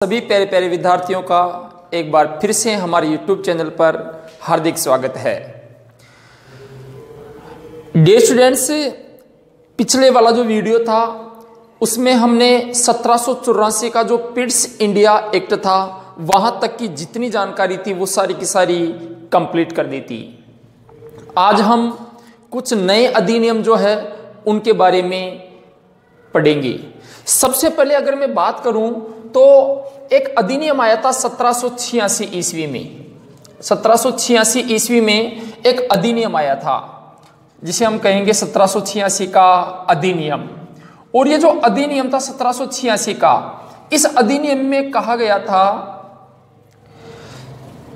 सभी प्यारे प्यारे विद्यार्थियों का एक बार फिर से हमारे YouTube चैनल पर हार्दिक स्वागत है। डियर स्टूडेंट्स, पिछले वाला जो वीडियो था उसमें हमने 1784 का जो पिट्स इंडिया एक्ट था वहां तक की जितनी जानकारी थी वो सारी की सारी कंप्लीट कर दी थी। आज हम कुछ नए अधिनियम जो है उनके बारे में पढ़ेंगे। सबसे पहले अगर मैं बात करूं तो एक अधिनियम आया था 1786 ईस्वी में। 1786 ईस्वी में एक अधिनियम आया था जिसे हम कहेंगे 1786 का अधिनियम। और ये जो अधिनियम था 1786 का, इस अधिनियम में कहा गया था,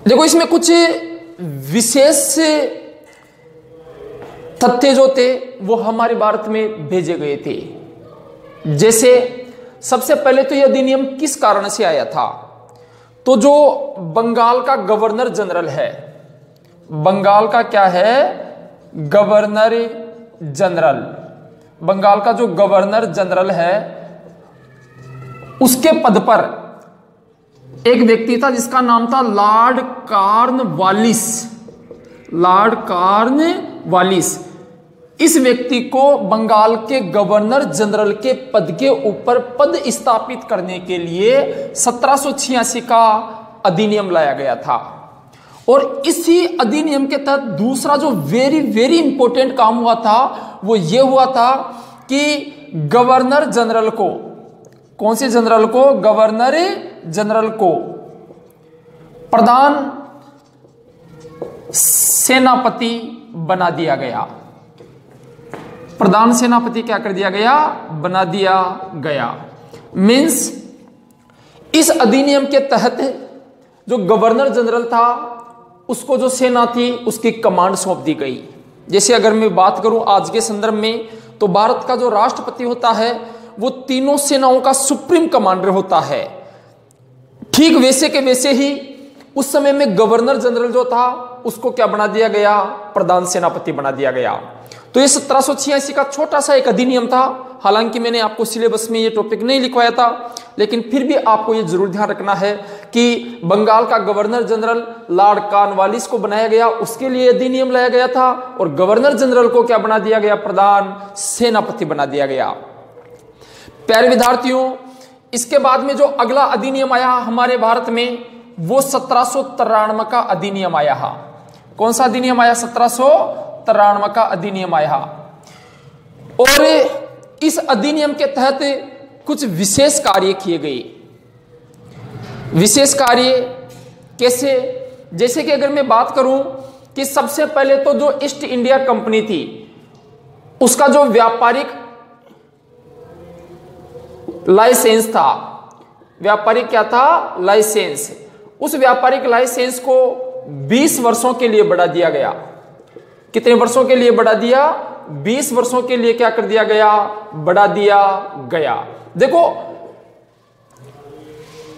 देखो इसमें कुछ विशेष तथ्य जो थे वो हमारे भारत में भेजे गए थे। जैसे सबसे पहले तो यह अधिनियम किस कारण से आया था, तो जो बंगाल का गवर्नर जनरल है, बंगाल का क्या है, गवर्नर जनरल, बंगाल का जो गवर्नर जनरल है उसके पद पर एक व्यक्ति था जिसका नाम था लॉर्ड कॉर्नवालिस। लॉर्ड कॉर्नवालिस, इस व्यक्ति को बंगाल के गवर्नर जनरल के पद के ऊपर पद स्थापित करने के लिए 1786 का अधिनियम लाया गया था। और इसी अधिनियम के तहत दूसरा जो वेरी वेरी इंपॉर्टेंट काम हुआ था वो ये हुआ था कि गवर्नर जनरल को, कौन से जनरल को, गवर्नर जनरल को प्रधान सेनापति बना दिया गया। प्रधान सेनापति क्या कर दिया गया, बना दिया गया। मींस इस अधिनियम के तहत जो गवर्नर जनरल था उसको जो सेना थी उसकी कमांड सौंप दी गई। जैसे अगर मैं बात करूं आज के संदर्भ में, तो भारत का जो राष्ट्रपति होता है वो तीनों सेनाओं का सुप्रीम कमांडर होता है। ठीक वैसे के वैसे ही उस समय में गवर्नर जनरल जो था उसको क्या बना दिया गया, प्रधान सेनापति बना दिया गया। तो ये 1786 का छोटा सा एक अधिनियम था। हालांकि मैंने आपको सिलेबस में ये टॉपिक नहीं लिखवाया था, लेकिन फिर भी आपको ये जरूर ध्यान रखना है कि बंगाल का गवर्नर जनरल लॉर्ड कॉर्नवालिस को बनाया गया, उसके लिए अधिनियम लाया गया था। और गवर्नर जनरल को क्या बना दिया गया, प्रधान सेनापति बना दिया गया। प्यारे विद्यार्थियों, इसके बाद में जो अगला अधिनियम आया हमारे भारत में वो 1793 का अधिनियम आया। कौन सा अधिनियम आया, 1793 का अधिनियम आया। और इस अधिनियम के तहत कुछ विशेष कार्य किए गए। विशेष कार्य कैसे, जैसे कि अगर मैं बात करूं कि सबसे पहले तो जो ईस्ट इंडिया कंपनी थी उसका जो व्यापारिक लाइसेंस था, व्यापारिक क्या था, लाइसेंस, उस व्यापारिक लाइसेंस को 20 वर्षों के लिए बढ़ा दिया गया। कितने वर्षों के लिए बढ़ा दिया, 20 वर्षों के लिए क्या कर दिया गया, बढ़ा दिया गया। देखो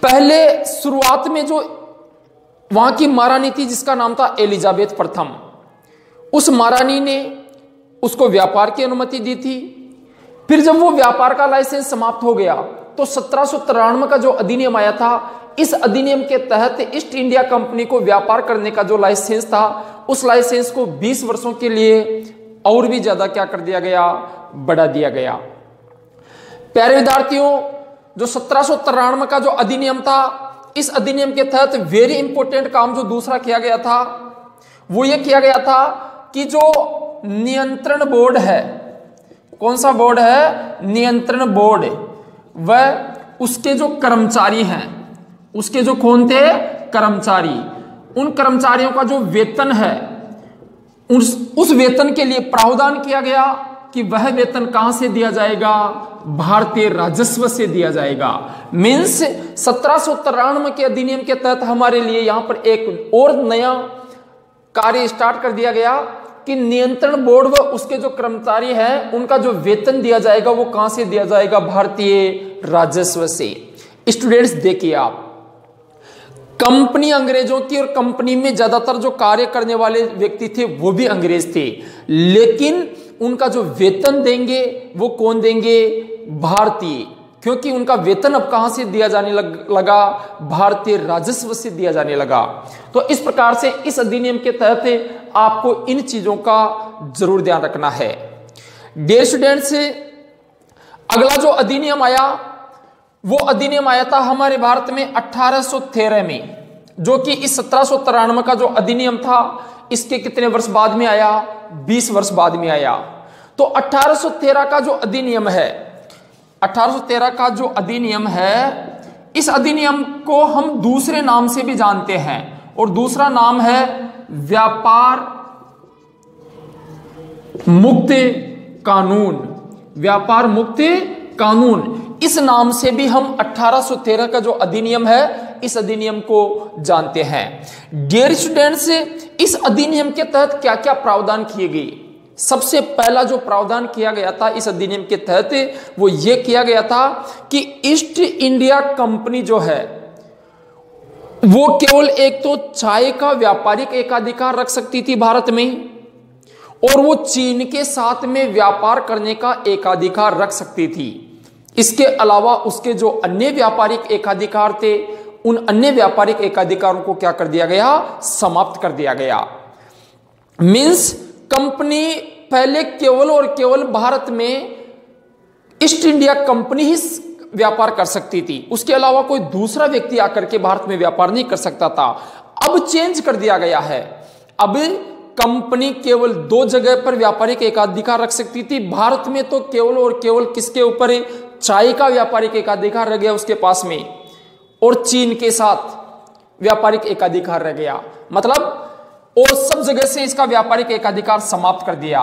पहले शुरुआत में जो वहां की महारानी थी जिसका नाम था एलिजाबेथ प्रथम, उस महारानी ने उसको व्यापार की अनुमति दी थी। फिर जब वो व्यापार का लाइसेंस समाप्त हो गया तो 1793 का जो अधिनियम आया था, इस अधिनियम के तहत ईस्ट इंडिया कंपनी को व्यापार करने का जो लाइसेंस था उस लाइसेंस को 20 वर्षों के लिए और भी ज्यादा क्या कर दिया गया, बढ़ा दिया गया। प्यारे विद्यार्थियों, जो 1793 का जो अधिनियम था, इस अधिनियम के तहत वेरी इंपॉर्टेंट काम जो दूसरा किया गया था वो ये किया गया था कि जो नियंत्रण बोर्ड है, कौन सा बोर्ड है, नियंत्रण बोर्ड, वह उसके जो कर्मचारी हैं, उसके जो कौन थे, कर्मचारी, उन कर्मचारियों का जो वेतन है उस वेतन के लिए प्रावधान किया गया कि वह वेतन कहां से दिया जाएगा, भारतीय राजस्व से दिया जाएगा। मींस 1793 के अधिनियम के तहत हमारे लिए यहां पर एक और नया कार्य स्टार्ट कर दिया गया कि नियंत्रण बोर्ड व उसके जो कर्मचारी हैं उनका जो वेतन दिया जाएगा वो कहां से दिया जाएगा, भारतीय राजस्व से। स्टूडेंट्स देखिए, आप कंपनी अंग्रेजों की, और कंपनी में ज्यादातर जो कार्य करने वाले व्यक्ति थे वो भी अंग्रेज थे, लेकिन उनका जो वेतन देंगे वो कौन देंगे, भारतीय। क्योंकि उनका वेतन अब कहां से दिया जाने लगा, भारतीय राजस्व से दिया जाने लगा। तो इस प्रकार से इस अधिनियम के तहत आपको इन चीजों का जरूर ध्यान रखना है। डियर स्टूडेंट्स, अगला जो अधिनियम आया वो अधिनियम आया था हमारे भारत में 1813 में, जो कि इस 1793 का जो अधिनियम था इसके कितने वर्ष बाद में आया, 20 वर्ष बाद में आया। तो 1813 का जो अधिनियम है, 1813 का जो अधिनियम है, इस अधिनियम को हम दूसरे नाम से भी जानते हैं, और दूसरा नाम है व्यापार मुक्त कानून। व्यापार मुक्त कानून, इस नाम से भी हम 1813 का जो अधिनियम है इस अधिनियम को जानते हैं। डियर स्टूडेंट्स, इस अधिनियम के तहत क्या क्या प्रावधान किए गए? सबसे पहला जो प्रावधान किया गया था इस अधिनियम के तहत वो ये किया गया था कि ईस्ट इंडिया कंपनी जो है वो केवल एक तो चाय का व्यापारिक एकाधिकार रख सकती थी भारत में, और वो चीन के साथ में व्यापार करने का एकाधिकार रख सकती थी। इसके अलावा उसके जो अन्य व्यापारिक एकाधिकार थे उन अन्य व्यापारिक एकाधिकारों को क्या कर दिया गया, समाप्त कर दिया गया। मींस कंपनी पहले केवल और केवल भारत में ईस्ट इंडिया कंपनी ही व्यापार कर सकती थी, उसके अलावा कोई दूसरा व्यक्ति आकर के भारत में व्यापार नहीं कर सकता था। अब चेंज कर दिया गया है, अब कंपनी केवल 2 जगह पर व्यापारिक एकाधिकार रख सकती थी। भारत में तो केवल और केवल किसके ऊपर, चाय का व्यापारिक एकाधिकार रह गया उसके पास में, और चीन के साथ व्यापारिक एकाधिकार रह गया। मतलब और सब जगह से इसका व्यापारिक एकाधिकार समाप्त कर दिया।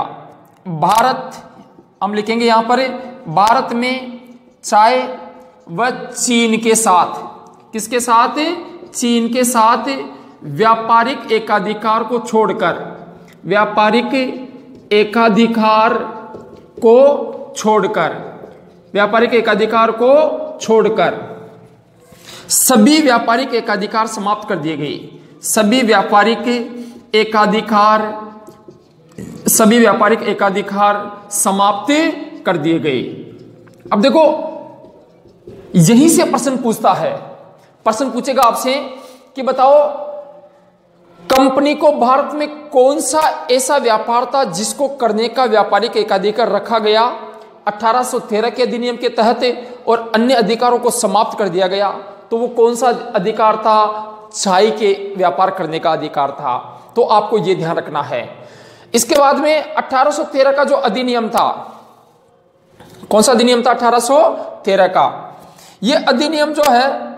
भारत, हम लिखेंगे यहां पर, भारत में चाय व चीन के साथ, किसके साथ, चीन के साथ व्यापारिक एकाधिकार को छोड़कर, व्यापारिक एकाधिकार को छोड़कर, व्यापारिक एकाधिकार को छोड़कर सभी व्यापारिक एकाधिकार समाप्त कर दिए गए। सभी व्यापारिक एकाधिकार समाप्त कर दिए गए। अब देखो यहीं से प्रश्न पूछता है, प्रश्न पूछेगा आपसे कि बताओ कंपनी को भारत में कौन सा ऐसा व्यापार था जिसको करने का व्यापारिक एकाधिकार रखा गया 1813 के अधिनियम के तहत और अन्य अधिकारों को समाप्त कर दिया गया? तो वो कौन सा अधिकार था? चाय के व्यापार करने का अधिकार था। तो आपको यह ध्यान रखना है। इसके बाद में 1813 का जो अधिनियम था, कौन सा अधिनियम था 1813 का? यह अधिनियम जो है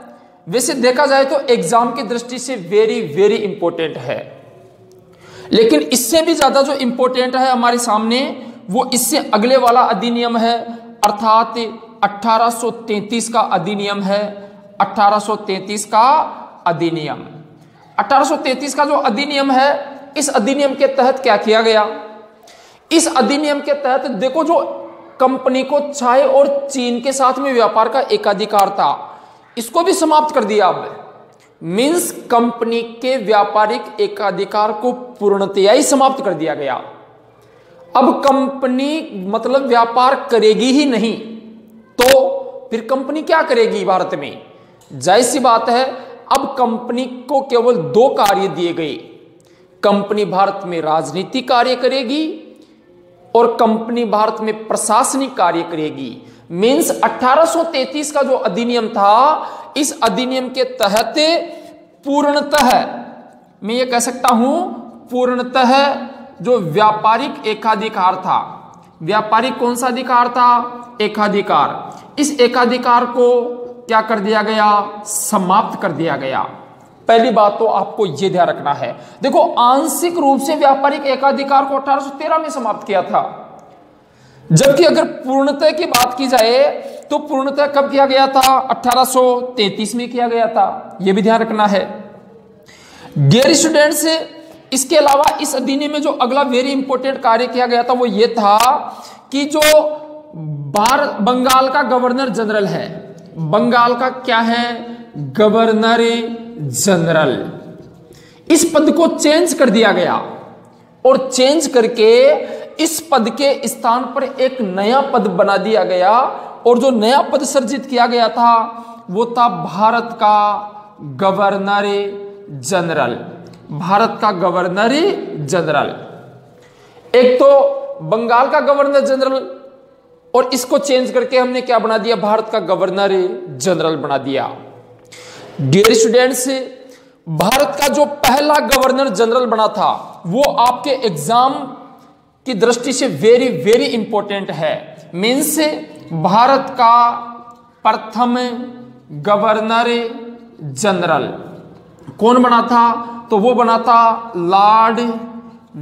वैसे देखा जाए तो एग्जाम की दृष्टि से वेरी वेरी इंपॉर्टेंट है, लेकिन इससे भी ज्यादा जो इंपॉर्टेंट है हमारे सामने वो इससे अगले वाला अधिनियम है, अर्थात 1833 का अधिनियम है। 1833 का अधिनियम, 1833 का जो अधिनियम है, इस अधिनियम के तहत क्या किया गया? इस अधिनियम के तहत देखो, जो कंपनी को चाय और चीन के साथ में व्यापार का एकाधिकार था इसको भी समाप्त कर दिया। अब मींस कंपनी के व्यापारिक एकाधिकार को पूर्णतया ही समाप्त कर दिया गया। अब कंपनी मतलब व्यापार करेगी ही नहीं, तो फिर कंपनी क्या करेगी भारत में? जाहिर सी बात है, अब कंपनी को केवल 2 कार्य दिए गए। कंपनी भारत में राजनीतिक कार्य करेगी और कंपनी भारत में प्रशासनिक कार्य करेगी। मींस 1833 का जो अधिनियम था, इस अधिनियम के तहत पूर्णतः, मैं ये कह सकता हूं पूर्णतः जो व्यापारिक एकाधिकार था, व्यापारिक कौन सा अधिकार था? एकाधिकार। इस एकाधिकार को क्या कर दिया गया? समाप्त कर दिया गया। पहली बात तो आपको यह ध्यान रखना है। देखो, आंशिक रूप से व्यापारिक एकाधिकार को 1813 में समाप्त किया था, जबकि अगर पूर्णतः की बात की जाए तो पूर्णतः कब किया गया था? 1833 में किया गया था। यह भी ध्यान रखना है। डियर स्टूडेंट्स, इसके अलावा इस अधिनियम में जो अगला वेरी इंपॉर्टेंट कार्य किया गया था वो ये था कि जो बंगाल का गवर्नर जनरल है, बंगाल का क्या है? गवर्नर जनरल, इस पद को चेंज कर दिया गया और चेंज करके इस पद के स्थान पर एक नया पद बना दिया गया और जो नया पद सृजित किया गया था वो था भारत का गवर्नर जनरल। भारत का गवर्नर जनरल। एक तो बंगाल का गवर्नर जनरल, और इसको चेंज करके हमने क्या बना दिया, भारत का गवर्नर जनरल बना दिया। डियर स्टूडेंट्स, भारत का जो पहला गवर्नर जनरल बना था वो आपके एग्जाम की दृष्टि से वेरी वेरी इंपॉर्टेंट है। मीन्स भारत का प्रथम गवर्नर जनरल कौन बना था, तो वो बना था लॉर्ड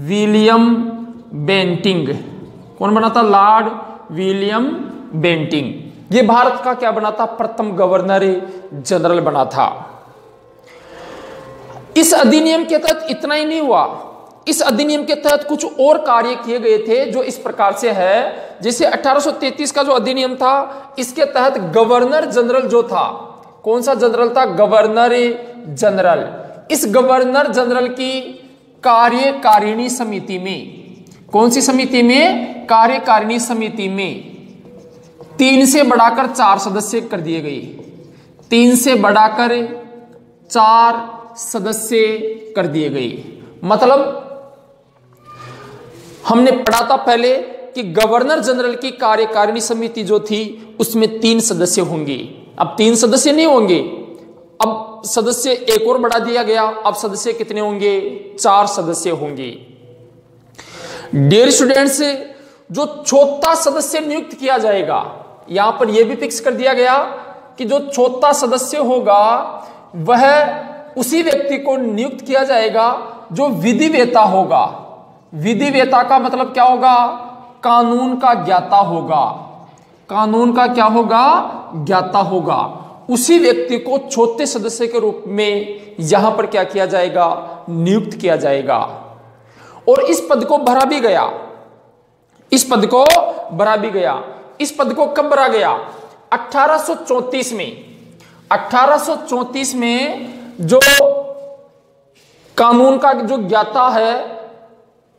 विलियम बेंटिंग। कौन बना था, लॉर्ड विलियम बेंटिंग। ये भारत का क्या बना था, प्रथम गवर्नर जनरल बना था। इस अधिनियम के तहत इतना ही नहीं हुआ, इस अधिनियम के तहत कुछ और कार्य किए गए थे जो इस प्रकार से है। जैसे 1833 का जो अधिनियम था, इसके तहत गवर्नर जनरल जो था, कौन सा जनरल था, गवर्नर जनरल। इस गवर्नर जनरल की कार्यकारिणी समिति में, कौन सी समिति में, कार्यकारिणी समिति में 3 से बढ़ाकर 4 सदस्य कर दिए गए। 3 से बढ़ाकर 4 सदस्य कर दिए गए। मतलब हमने पढ़ा था पहले कि गवर्नर जनरल की कार्यकारिणी समिति जो थी उसमें 3 सदस्य होंगे। अब 3 सदस्य नहीं होंगे, अब सदस्य एक और बढ़ा दिया गया। अब सदस्य कितने होंगे, 4 सदस्य होंगे। डियर स्टूडेंट्स, जो चौथा सदस्य नियुक्त किया जाएगा, यहां पर यह भी फिक्स कर दिया गया कि जो चौथा सदस्य होगा वह उसी व्यक्ति को नियुक्त किया जाएगा जो विधिवेता होगा। विधिवेता का मतलब क्या होगा, कानून का ज्ञाता होगा। कानून का क्या होगा, ज्ञाता होगा। उसी व्यक्ति को चौथे सदस्य के रूप में यहां पर क्या किया जाएगा, नियुक्त किया जाएगा। और इस पद को भरा भी गया, इस पद को भरा भी गया। इस पद को कब भरा गया, 1834 में। 1834 में जो कानून का जो ज्ञाता है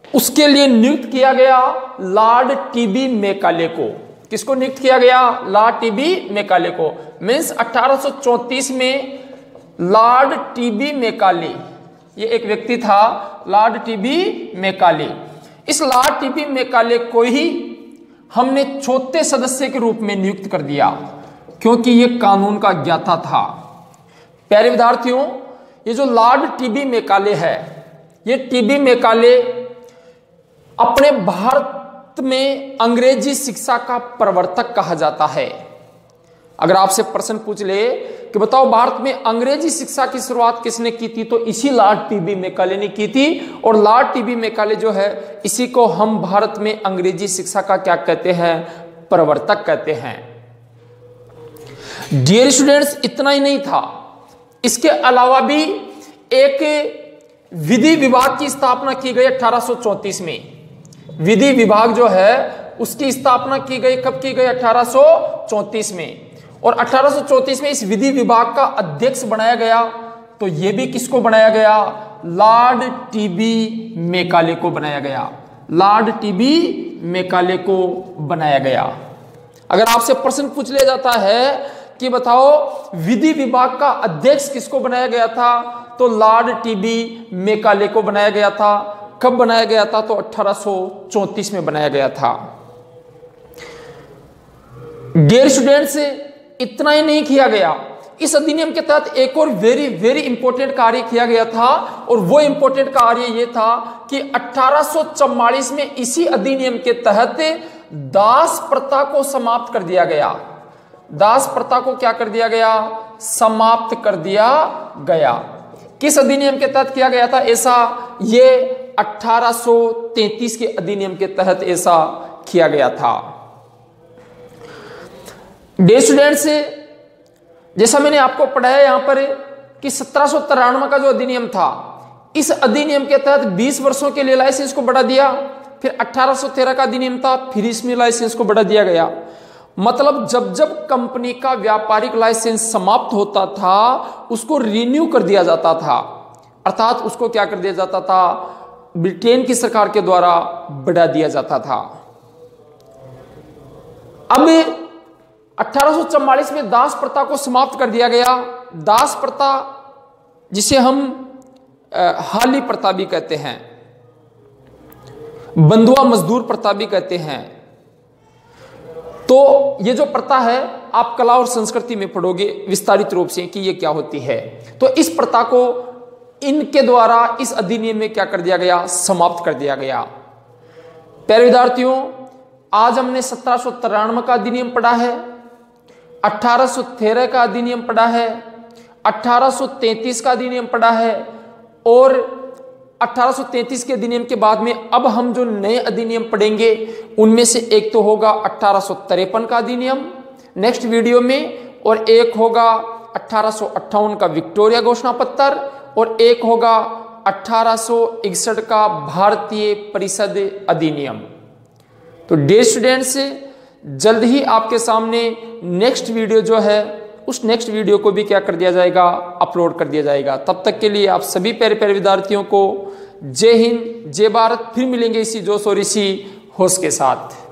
उसके लिए नियुक्त किया गया लॉर्ड टीबी मैकाले को। किसको नियुक्त किया गया, लॉर्ड टीबी मैकाले को। मीन्स 1834 में लॉर्ड टीबी मैकाले, ये एक व्यक्ति था लॉर्ड टीबी मैकाले। इस लॉर्ड टीबी मैकाले को ही हमने चौथे सदस्य के रूप में नियुक्त कर दिया क्योंकि ये कानून का ज्ञाता था। प्यारे विद्यार्थियों, ये जो लॉर्ड टीबी मैकाले है, ये टीबी मैकाले अपने भारत में अंग्रेजी शिक्षा का प्रवर्तक कहा जाता है। अगर आपसे प्रश्न पूछ ले कि बताओ भारत में अंग्रेजी शिक्षा की शुरुआत किसने की थी, तो इसी लॉर्ड टीबी मैकाले ने की थी। और लॉर्ड टीबी मैकाले जो है, इसी को हम भारत में अंग्रेजी शिक्षा का क्या कहते हैं, प्रवर्तक कहते हैं। डियर स्टूडेंट्स, इतना ही नहीं था, इसके अलावा भी एक विधि विभाग की स्थापना की गई 1834 में। विधि विभाग जो है उसकी स्थापना की गई, कब की गई, 1834 में। और 1834 में इस विधि विभाग का अध्यक्ष बनाया गया, तो यह भी किसको बनाया गया, लॉर्ड टीबी मैकाले को बनाया गया। लॉर्ड टीबी मैकाले को बनाया गया। अगर आपसे प्रश्न पूछ लिया जाता है कि बताओ विधि विभाग का अध्यक्ष किसको बनाया गया था, तो लॉर्ड टीबी मैकाले को बनाया गया था। कब बनाया गया था, तो 1834 में बनाया गया था। डियर स्टूडेंट्स, इतना ही नहीं किया गया, इस अधिनियम के तहत एक और वेरी वेरी इंपॉर्टेंट कार्य किया गया था। और वो इंपॉर्टेंट कार्य ये था कि 1844 में इसी अधिनियम के तहत दास प्रथा को समाप्त कर दिया गया। दास प्रथा को क्या कर दिया गया, समाप्त कर दिया गया। किस अधिनियम के तहत किया गया था ऐसा, ये 1833 के अधिनियम के तहत ऐसा किया गया था। डियर स्टूडेंट्स, जैसा मैंने आपको पढ़ाया यहां पर कि 1793 का जो अधिनियम था, इस अधिनियम के तहत 20 वर्षों के लिए लाइसेंस को बढ़ा दिया। फिर 1813 का अधिनियम था, फिर इसमें लाइसेंस को बढ़ा दिया गया। मतलब जब जब कंपनी का व्यापारिक लाइसेंस समाप्त होता था उसको रिन्यू कर दिया जाता था, अर्थात उसको क्या कर दिया जाता था, ब्रिटेन की सरकार के द्वारा बढ़ा दिया जाता था। अब 1844 में दास प्रथा को समाप्त कर दिया गया। दास प्रथा जिसे हम हाली प्रथा भी कहते हैं, बंधुआ मजदूर प्रथा भी कहते हैं। तो ये जो प्रथा है आप कला और संस्कृति में पढ़ोगे विस्तारित रूप से कि ये क्या होती है। तो इस प्रथा को इनके द्वारा इस अधिनियम में क्या कर दिया गया, समाप्त कर दिया गया। प्यारे विद्यार्थियों, आज हमने 1793 का अधिनियम पढ़ा है, 1813 का अधिनियम पढ़ा है, 1833 का अधिनियम पढ़ा है और 1833 के अधिनियम के बाद में अब हम जो नए अधिनियम पढ़ेंगे उनमें से एक तो होगा 1853 का अधिनियम नेक्स्ट वीडियो में, और एक होगा 1858 का विक्टोरिया घोषणा पत्र, और एक होगा 1861 का भारतीय परिषद अधिनियम। तो डियर स्टूडेंट्स, जल्द ही आपके सामने नेक्स्ट वीडियो जो है उस नेक्स्ट वीडियो को भी क्या कर दिया जाएगा, अपलोड कर दिया जाएगा। तब तक के लिए आप सभी प्यारे प्यारे विद्यार्थियों को जय हिंद, जय भारत। फिर मिलेंगे इसी जोश और इसी होश के साथ।